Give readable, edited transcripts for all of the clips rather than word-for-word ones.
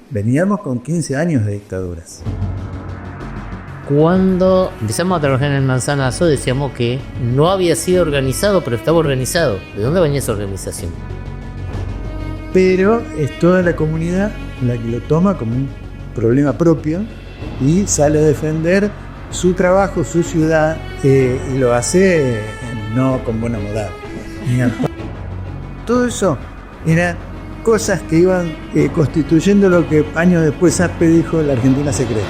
Veníamos con 15 años de dictaduras. Cuando empezamos a trabajar en el Manzanazo decíamos que no había sido organizado, pero estaba organizado. ¿De dónde venía esa organización? Pero es toda la comunidad la que lo toma como un problema propio y sale a defender su trabajo, su ciudad, y lo hace no con buena moral. Todo eso eran cosas que iban constituyendo lo que años después Aspe dijo la Argentina secreta.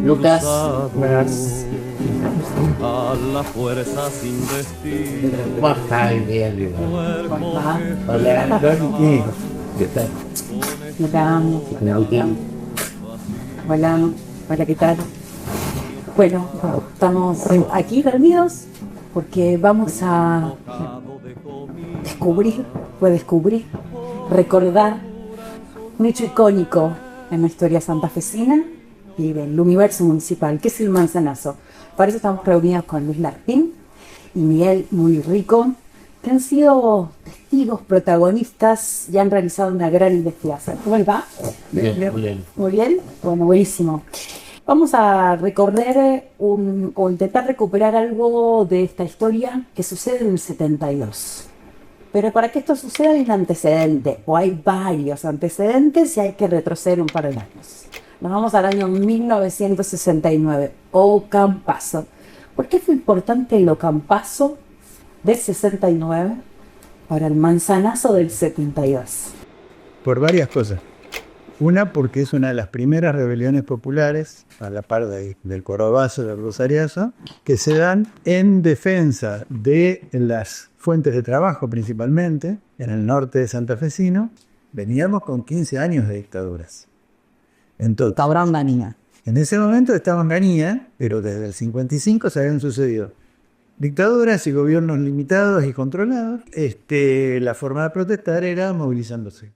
Lucas, a la fuerza sin destino. ¿cómo estás? Bien. Hola, ¿qué tal? Hola, ¿qué tal? Bueno, estamos aquí reunidos porque vamos a descubrir, recordar un hecho icónico en la historia santafesina y del universo municipal, que es el Manzanazo. Para eso estamos reunidos con Luis Larpín y Miguel Muy Rico, que han sido testigos, protagonistas y han realizado una gran investigación. ¿Cómo les va? Bien. Muy bien. Bueno, buenísimo. Vamos a recorrer o intentar recuperar algo de esta historia que sucede en el 72. Pero para que esto suceda hay un antecedente, o hay varios antecedentes y hay que retroceder un par de años. Nos vamos al año 1969, Ocampazo. ¿Por qué fue importante el Ocampazo del 69 para el Manzanazo del 72? Por varias cosas. Una, porque es una de las primeras rebeliones populares, a la par del Corobazo y del Rosariazo, que se dan en defensa de las fuentes de trabajo principalmente, en el norte de santafesino. Veníamos con 15 años de dictaduras. Entonces, Cabrón Ganía. en ese momento estaba en Ganía, pero desde el 55 se habían sucedido dictaduras y gobiernos limitados y controlados. La forma de protestar era movilizándose.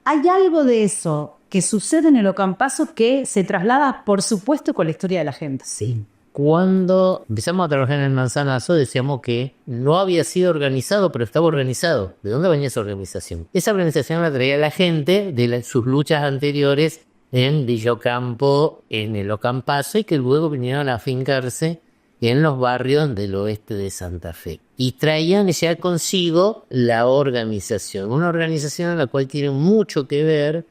Hay algo de eso que sucede en el Ocampazo que se traslada, por supuesto, con la historia de la gente. Sí. Cuando empezamos a trabajar en el Manzanazo decíamos que no había sido organizado, pero estaba organizado. ¿De dónde venía esa organización? Esa organización la traía la gente de sus luchas anteriores en Villa Ocampo, en el Ocampazo, y que luego vinieron a afincarse en los barrios del oeste de Santa Fe. Y traían ya consigo la organización, una organización en la cual tiene mucho que ver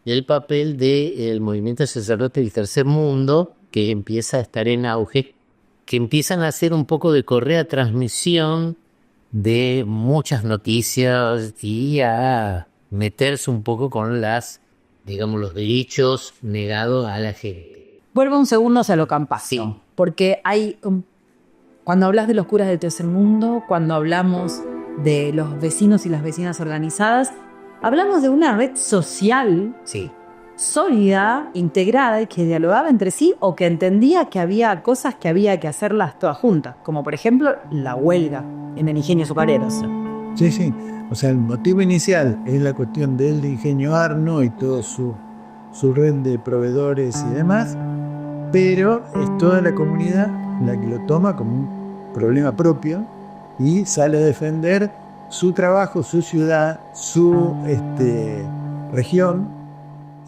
el papel del movimiento sacerdote del Tercer Mundo, que empieza a estar en auge, que empiezan a hacer un poco de correa transmisión de muchas noticias y a meterse un poco con los derechos negados a la gente. Vuelvo un segundo hacia el Ocampazo. Sí. Porque cuando hablas de los curas del Tercer Mundo, cuando hablamos de los vecinos y las vecinas organizadas, hablamos de una red social sólida, integrada y que dialogaba entre sí o que entendía que había cosas que había que hacerlas todas juntas, como por ejemplo la huelga en el ingenio azucareros. Sí. O sea, el motivo inicial es la cuestión del ingenio Arno y toda su red de proveedores y demás, pero es toda la comunidad la que lo toma como un problema propio y sale a defender su trabajo, su ciudad, su región,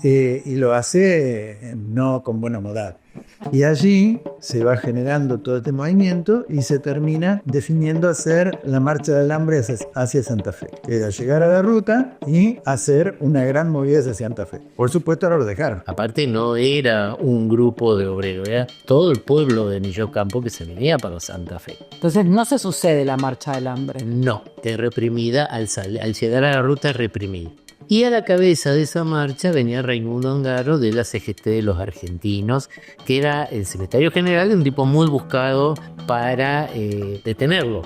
y lo hace no con buena moral. Y allí se va generando todo este movimiento y se termina definiendo hacer la marcha del hambre hacia Santa Fe. Era llegar a la ruta y hacer una gran movida hacia Santa Fe. Por supuesto, ahora lo dejaron. Aparte no era un grupo de obreros, era todo el pueblo de Villa Ocampo que se venía para Santa Fe. Entonces no se sucede la marcha del hambre. No, es reprimida, al llegar a la ruta es reprimida. Y a la cabeza de esa marcha venía Raimundo Ongaro de la CGT de los Argentinos, que era el secretario general, un tipo muy buscado para detenerlo.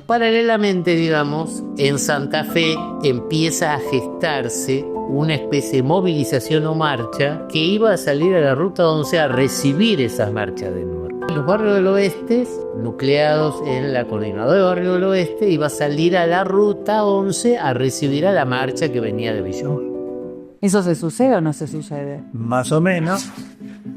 Paralelamente, digamos, en Santa Fe empieza a gestarse una especie de movilización o marcha que iba a salir a la Ruta 11 a recibir esas marchas de nuevo. Los barrios del oeste, nucleados en la coordinadora de barrio del oeste, iba a salir a la ruta 11 a recibir a la marcha que venía de Villón. ¿Eso se sucede o no se sucede? Más o menos,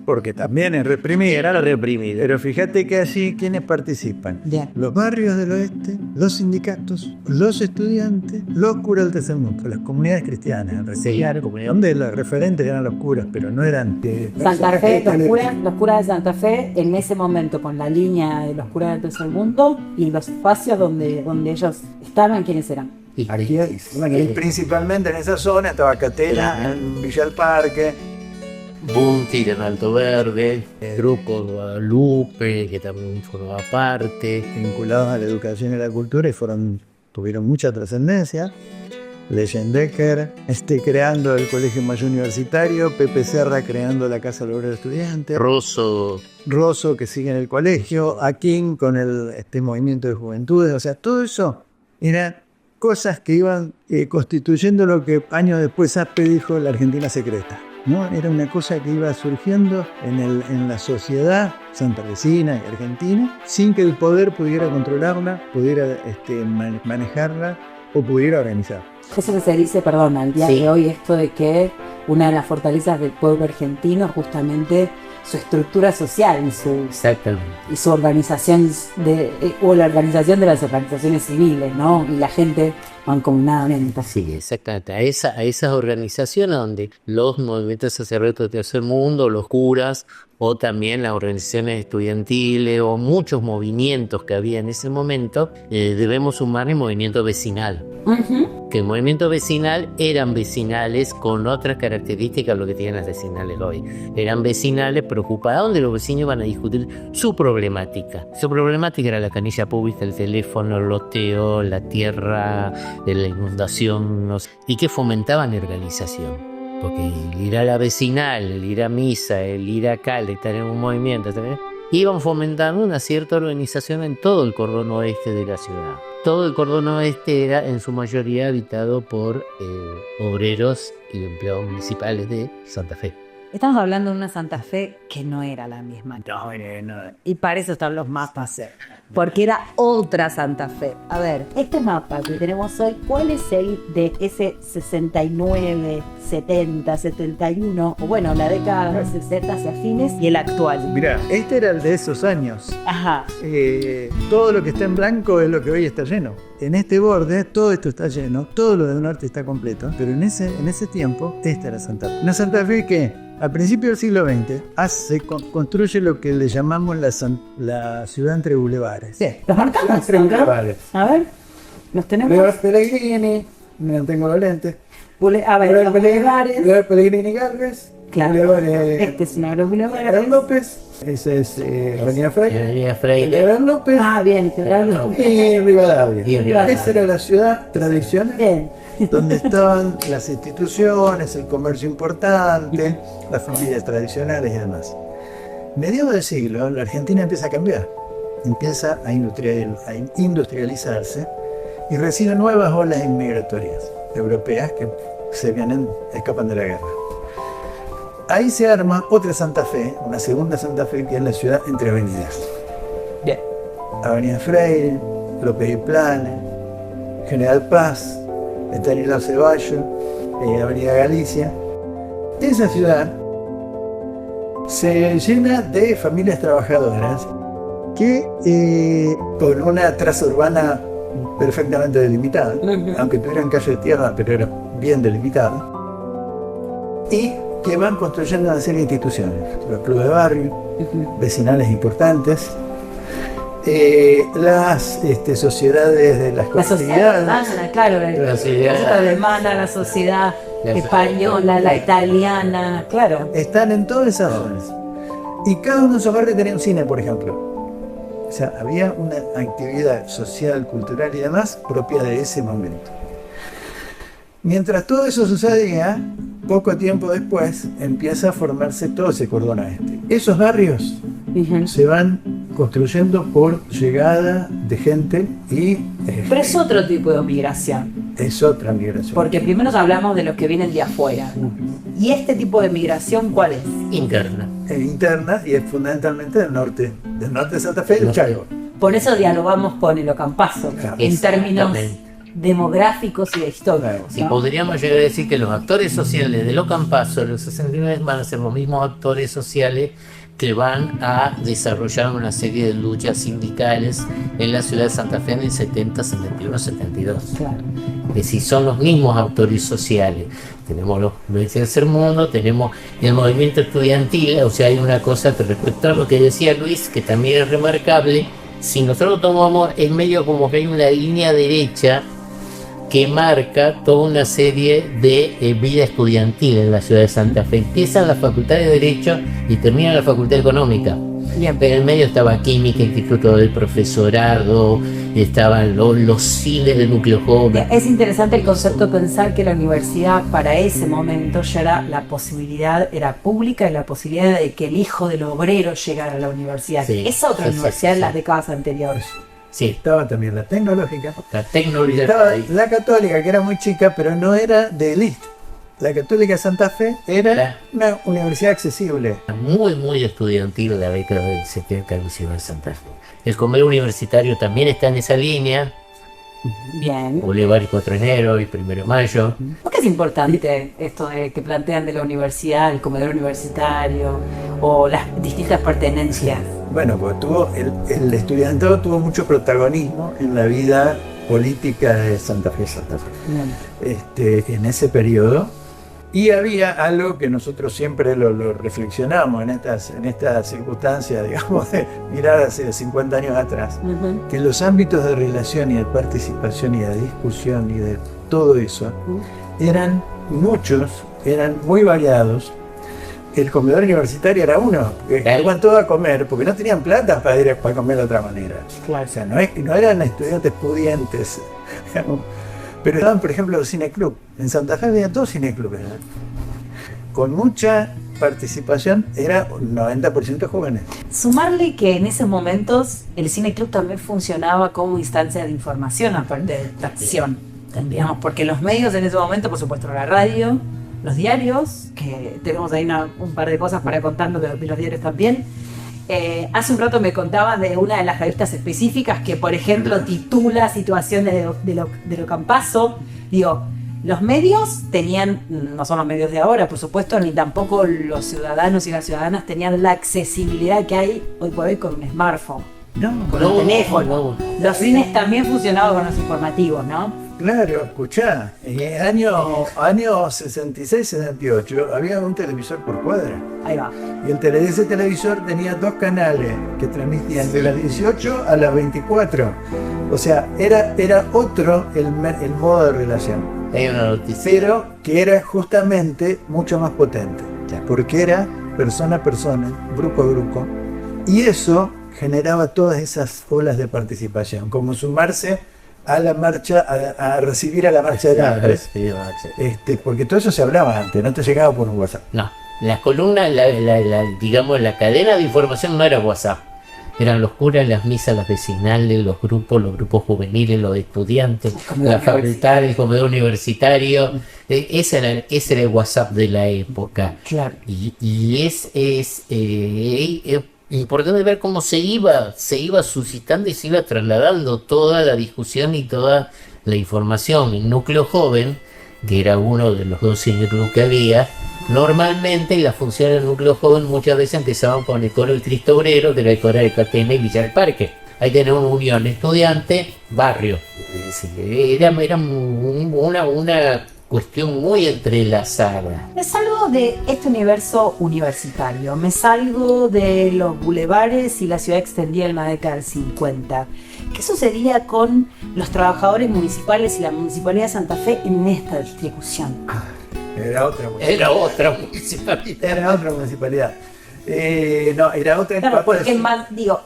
porque también es reprimida. Era reprimido. Pero fíjate que allí quienes participan: Bien. los barrios del oeste, los sindicatos, los estudiantes, los curas del tercer mundo, las comunidades cristianas, en realidad, donde los referentes eran los curas, pero no eran Santa Fe, los curas de Santa Fe, en ese momento con la línea de los curas del tercer mundo y los espacios donde ellos estaban, ¿quiénes eran? Y principalmente en esa zona estaba Catela, en Villa del Parque, Buntir en Alto Verde, Grupo Guadalupe, que también formaba parte. vinculados a la educación y la cultura, y tuvieron mucha trascendencia. Leyendecker creando el Colegio Mayor Universitario, Pepe Serra creando la Casa del Obrero Estudiante, Rosso, que sigue en el colegio, Aquín con el movimiento de juventudes. O sea, todo eso eran cosas que iban constituyendo lo que años después Aspe dijo la Argentina secreta, ¿no? Era una cosa que iba surgiendo en la sociedad santafesina y argentina, sin que el poder pudiera controlarla, pudiera manejarla o pudiera organizar. Eso que se dice, perdón, al día de hoy, esto de que una de las fortalezas del pueblo argentino es justamente su estructura social y su organización o la organización de las organizaciones civiles, ¿no? Y la gente mancomunadamente. Sí, exactamente. A esas organizaciones donde los movimientos sacerdotes del tercer mundo, los curas, o también las organizaciones estudiantiles, o muchos movimientos que había en ese momento, debemos sumar el movimiento vecinal. Uh-huh. Que el movimiento vecinal eran vecinales con otras características lo que tienen las vecinales hoy. Eran vecinales preocupados, donde los vecinos iban a discutir su problemática. Su problemática era la canilla pública, el teléfono, el loteo, la tierra, la inundación, y que fomentaban la organización. Porque el ir a la vecinal, el ir a misa, el ir acá, el estar en un movimiento, iban fomentando una cierta organización en todo el cordón oeste de la ciudad. Todo el cordón oeste era en su mayoría habitado por obreros y empleados municipales de Santa Fe. Estamos hablando de una Santa Fe que no era la misma. No. Y para eso están los mapas. Porque era otra Santa Fe. A ver, este mapa que tenemos hoy, ¿cuál es el de ese 69, 70, 71? O bueno, la década de 60 hacia fines y el actual. Mirá, este era el de esos años. Ajá. Todo lo que está en blanco es lo que hoy está lleno. En este borde, todo esto está lleno, todo lo del norte está completo, pero en ese tiempo, esta era Santa Fe. Una Santa Fe que, al principio del siglo XX, construye lo que le llamamos la ciudad entre bulevares. Sí, los marcamos. Entre bulevares. A ver, los tenemos. Boulevard Pellegrini, no tengo los lentes. A ver, los bulevares. Boulevard Pellegrini Galvez. Claro, este es uno de los bulevares. General López, ese es Avenida Freire. General López. Ah, bien, General López. Y Rivadavia. Esa era la ciudad tradicional. Bien. Donde estaban las instituciones, el comercio importante, las familias tradicionales y demás. Mediados del siglo, la Argentina empieza a cambiar, empieza a industrializarse y recibe nuevas olas inmigratorias europeas que escapan de la guerra. Ahí se arma otra Santa Fe, una segunda Santa Fe, que es la ciudad entre avenidas. Bien. Avenida Freire, López y Planes, General Paz, Estanislao Ceballos, Avenida Galicia. Esa ciudad se llena de familias trabajadoras que con una traza urbana perfectamente delimitada, aunque tuvieran calle de tierra, pero era bien delimitada, y que van construyendo una serie de instituciones, los clubes de barrio, vecinales importantes, las sociedades de las colectividades. La sociedad alemana, claro, la sociedad alemana, la sociedad española, la italiana, claro. Están en todas esas zonas. Y cada uno de esos barrios tenía un cine, por ejemplo. O sea, había una actividad social, cultural y demás propia de ese momento. Mientras todo eso sucedía, poco tiempo después empieza a formarse todo ese cordón oeste. Esos barrios se van construyendo por llegada de gente y... Pero es otro tipo de migración. Es otra migración. Porque primero hablamos de los que vienen de afuera. ¿Y este tipo de migración cuál es? Interna. internas y es fundamentalmente del norte de Santa Fe, el Chaco. Por eso dialogamos con el Ocampazo, Claro. en términos Exactamente. demográficos y históricos. Y ¿no? podríamos llegar a decir que los actores sociales del Ocampazo de los 69 van a ser los mismos actores sociales que van a desarrollar una serie de luchas sindicales en la ciudad de Santa Fe en el 70, 71, 72. Claro. Es decir, son los mismos actores sociales. Tenemos los del tercer mundo, tenemos el movimiento estudiantil, o sea, hay una cosa respecto a lo que decía Luis, que también es remarcable. Si nosotros tomamos en medio como que hay una línea derecha que marca toda una serie de vida estudiantil en la ciudad de Santa Fe. Empieza en la Facultad de Derecho y termina en la Facultad Económica. Bien. Pero en el medio estaba Química, Instituto del Profesorado, estaban los cines del núcleo joven. Es interesante el concepto de pensar que la universidad para ese momento ya era la posibilidad, era pública y la posibilidad de que el hijo del obrero llegara a la universidad. Sí, Esa otra exacto, universidad en las sí. décadas anteriores. Sí, Estaba también la tecnológica. la tecnología. Estaba la católica, que era muy chica, pero no era de élite. La Católica de Santa Fe era una universidad accesible. Muy, muy estudiantil la década del 70 en la ciudad de Santa Fe. El comer universitario también está en esa línea. Bien. Bolívar y 4 de enero y 1 de mayo. ¿Por qué es importante esto de que plantean de la universidad, el comedor universitario o las distintas pertenencias? Bueno, pues el estudiantado tuvo mucho protagonismo en la vida política de Santa Fe. Bien. En ese periodo. Y había algo que nosotros siempre lo reflexionamos en estas circunstancias, digamos, de mirar hace 50 años atrás, Ujú. que los ámbitos de relación y de participación y de discusión y de todo eso eran muchos, eran muy variados. El comedor universitario era uno, que iban todos a comer porque no tenían plata para ir para comer de otra manera. Claro. O sea, no eran estudiantes pudientes, digamos. Pero estaban, por ejemplo, los cineclub. En Santa Fe había dos cineclubes, ¿no? Con mucha participación, era un 90% jóvenes. Sumarle que en esos momentos el Cine Club también funcionaba como instancia de información, aparte de acción, digamos, porque los medios en ese momento, por supuesto, la radio, los diarios, que tenemos ahí un par de cosas para contarlo de los diarios también. Hace un rato me contabas de una de las revistas específicas que, por ejemplo, titula situaciones de lo Campazo. Digo, los medios tenían, no son los medios de ahora, por supuesto, ni tampoco los ciudadanos y las ciudadanas tenían la accesibilidad que hay hoy por hoy con un smartphone, con un teléfono. Los cines también funcionaban con los informativos, ¿no? Claro, escuchá, en el año 66, 68 había un televisor por cuadra. Ahí va. Y ese televisor tenía dos canales que transmitían de las 18 a las 24. O sea, era otro el modo de relación. Hay una noticia. Pero que era justamente mucho más potente. Porque era persona a persona, grupo a grupo. Y eso generaba todas esas olas de participación, como sumarse a la marcha, a recibir a la marcha de madres. Porque todo eso se hablaba antes, no te llegaba por un WhatsApp. No, la columna, digamos, la cadena de información no era WhatsApp. Eran los curas, las misas, las vecinales, los grupos juveniles, los estudiantes, la facultad, el comedor universitario. Ese era el WhatsApp de la época. Claro. Y es importante ver cómo se iba suscitando y se iba trasladando toda la discusión y toda la información. El núcleo joven, que era uno de los dos cineclubs que había, normalmente las funciones del núcleo joven muchas veces empezaban con el coro del Cristo Obrero, de la Cora de Catena y Villa del Parque. Ahí tenemos una unión estudiante-barrio. Era una cuestión muy entrelazada. Me salgo de este universo universitario, me salgo de los bulevares y la ciudad extendida en la década del 50. ¿Qué sucedía con los trabajadores municipales y la Municipalidad de Santa Fe en esta distribución? Era otra municipalidad. Era otra municipalidad. No, era otra. Claro, porque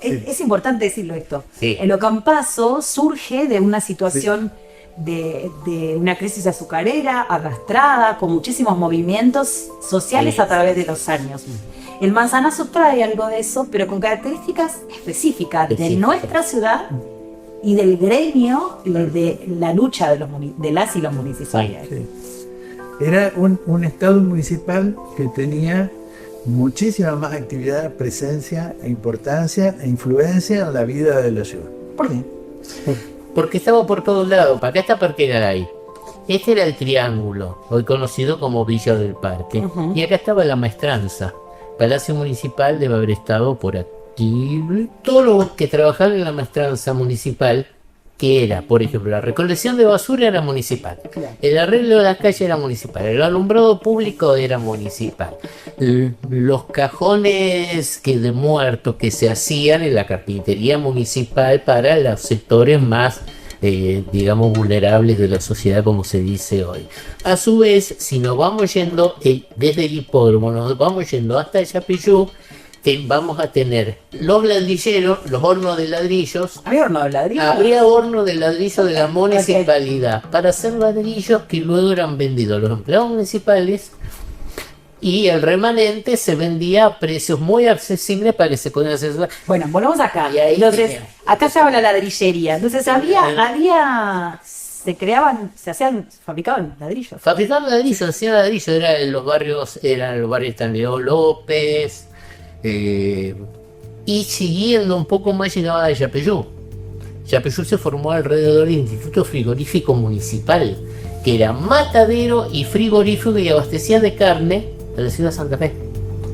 es importante decirlo esto. Sí. El Ocampazo surge de una situación de una crisis azucarera arrastrada, con muchísimos movimientos sociales a través de los años. El Manzanazo trae algo de eso, pero con características específicas de nuestra ciudad y del gremio de la lucha de las y los municipales. Sí. Era un estado municipal que tenía muchísima más actividad, presencia, importancia e influencia en la vida de la ciudad. ¿Por qué? Porque estaba por todos lados. Acá está Parque Garay. Este era el Triángulo, hoy conocido como Villa del Parque. Y acá estaba la Maestranza. Palacio Municipal debe haber estado por aquí. Todos los que trabajaban en la Maestranza Municipal, que era, por ejemplo, la recolección de basura era municipal, el arreglo de las calles era municipal, el alumbrado público era municipal, los cajones de muertos que se hacían en la carpintería municipal para los sectores más digamos vulnerables de la sociedad, como se dice hoy. A su vez, si nos vamos yendo desde el hipódromo, nos vamos yendo hasta el Yapeyú, vamos a tener los ladrilleros, los hornos de ladrillos. ¿Había horno de ladrillo? Habría horno de ladrillo de la municipalidad para hacer ladrillos que luego eran vendidos a los empleados municipales, y el remanente se vendía a precios muy accesibles para que se pudieran hacer. Bueno, volvamos acá. Y ahí Entonces, tenía. acá estaba la ladrillería. Entonces fabricaban ladrillos. Fabricar ladrillos, hacían ladrillos, eran los barrios Stanlio López, y siguiendo un poco más llegaba a Yapeyú. Yapeyú se formó alrededor del Instituto Frigorífico Municipal, que era matadero y frigorífico y abastecía de carne a la ciudad de Santa Fe.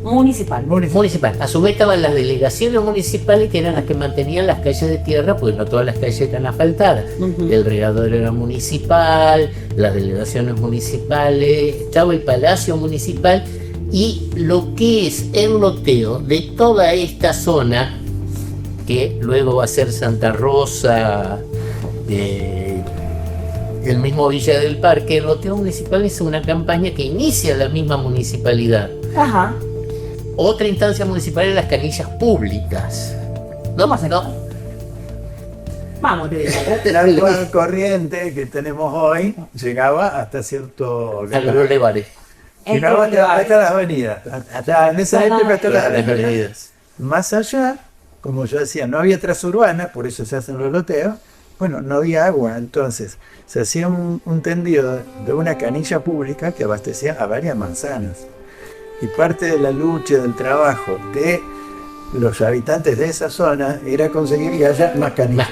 Municipal. Municipal. A su vez estaban las delegaciones municipales, que eran las que mantenían las calles de tierra, pues no todas las calles eran asfaltadas. El regador era municipal, las delegaciones municipales, estaba el Palacio Municipal, y lo que es el loteo de toda esta zona, que luego va a ser Santa Rosa, el mismo Villa del Parque. El loteo municipal es una campaña que inicia la misma municipalidad. Ajá. Otra instancia municipal es las canillas públicas. Vamos La actual corriente que tenemos hoy llegaba hasta cierto... A los bulevares. Llegaba hasta las avenidas. Hasta en esa época hasta las avenidas. avenidas. Más allá, como yo decía, no había transurbana, por eso se hacen los loteos. Bueno, no había agua, entonces se hacía un tendido de una canilla pública que abastecía a varias manzanas. Y parte de la lucha, del trabajo de los habitantes de esa zona era conseguir que haya más canillas.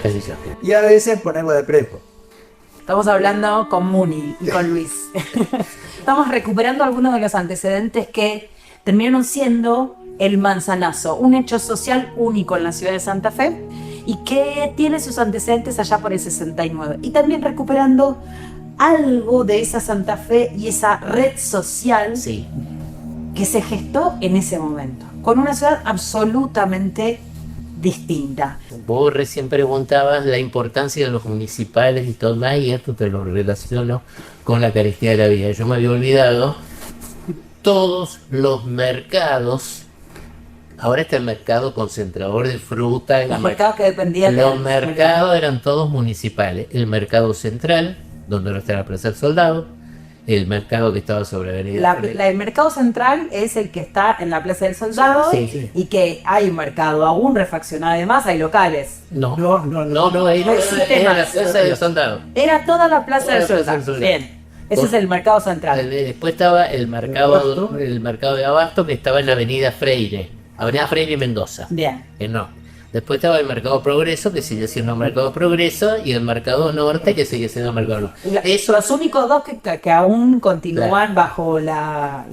Y a veces ponerlo de prepo. Estamos hablando con Muni y con Luis. Estamos recuperando algunos de los antecedentes que terminaron siendo el manzanazo, un hecho social único en la ciudad de Santa Fe y que tiene sus antecedentes allá por el 69. Y también recuperando algo de esa Santa Fe y esa red social que se gestó en ese momento, con una ciudad absolutamente distinta. Vos recién preguntabas la importancia de los municipales y todo más, y esto te lo relaciono con la carestía de la vida. Yo me había olvidado, todos los mercados, ahora está el mercado concentrador de fruta, Los mercados que dependían los mercados eran todos municipales. El mercado central, donde ahora está la Plaza del Soldado, el mercado que estaba sobre Avenida. El mercado central es el que está en la Plaza del Soldado y que hay un mercado aún refaccionado, además hay locales. No, No existe era la más. Plaza del Soldado. Era toda la Plaza del Toda la Plaza Soldado. del Soldado. Bien, ese es el mercado central. Después estaba el mercado de Abasto, que estaba en la Avenida Freire y Mendoza. Bien. No. Después estaba el Mercado Progreso, que sigue siendo Mercado Progreso, y el Mercado Norte, que sigue siendo Mercado Norte. Los únicos dos que aún continúan bajo la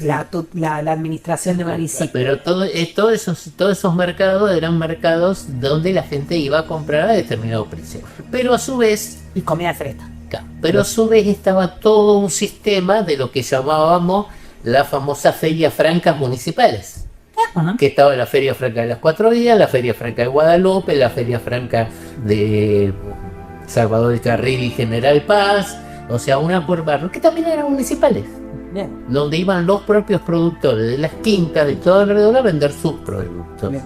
administración de municipio. Pero todos esos mercados eran mercados donde la gente iba a comprar a determinado precio. Pero a su vez... Y comida fresca. Pero a su vez estaba todo un sistema de lo que llamábamos las famosas ferias francas municipales. Que estaba la Feria Franca de las Cuatro Vías, la Feria Franca de Guadalupe, la Feria Franca de Salvador de Carril y General Paz, o sea, una por barrio, que también eran municipales. Bien. Donde iban los propios productores de las quintas de todo alrededor a vender sus productos. Bien.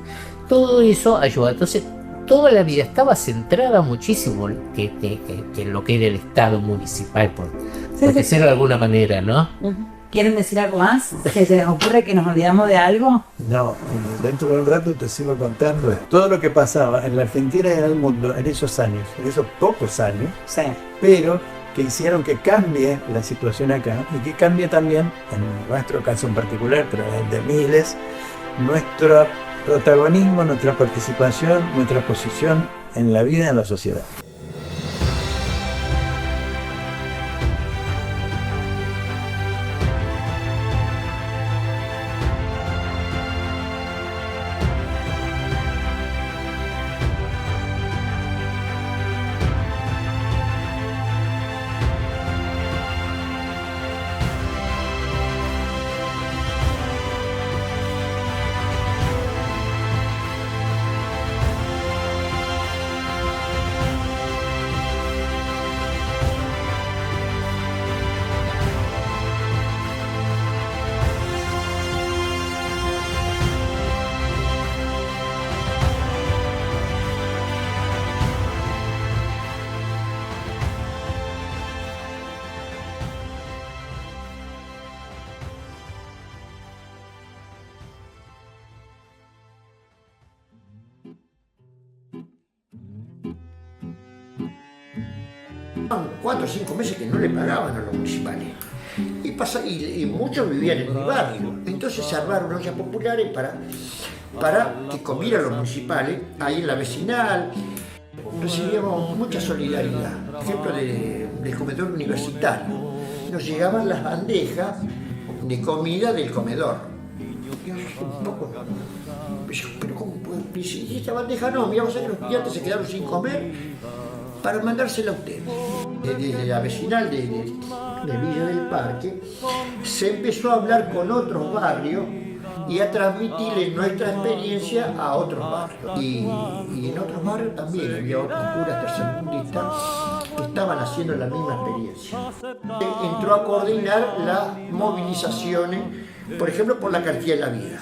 Todo eso ayuda. Entonces, toda la vida estaba centrada muchísimo en lo que era el Estado municipal, por decirlo de alguna manera, ¿no? ¿Quieren decir algo más? ¿Que se les ocurre que nos olvidamos de algo? No, dentro de un rato te sigo contando todo lo que pasaba en la Argentina y en el mundo en esos años, en esos pocos años, Sí. pero que hicieron que cambie la situación acá y que cambie también, en nuestro caso en particular, pero de miles, nuestro protagonismo, nuestra participación, nuestra posición en la vida, en la sociedad. Pasaban 4 o 5 meses que no le pagaban a los municipales. Y muchos vivían en mi barrio. Entonces se armaron ollas populares para que comieran los municipales, ahí en la vecinal. Recibíamos mucha solidaridad. Por ejemplo, del comedor universitario. Nos llegaban las bandejas de comida del comedor. Un poco, pero ¿cómo puede? Y esta bandeja no, miramos a que los estudiantes se quedaron sin comer para mandársela a ustedes. Desde la vecinal de Villa del Parque se empezó a hablar con otros barrios y a transmitirle nuestra experiencia a otros barrios. Y en otros barrios también había otros curas tercermundistas que estaban haciendo la misma experiencia. Entró a coordinar las movilizaciones, por ejemplo, por la cartilla de la vida.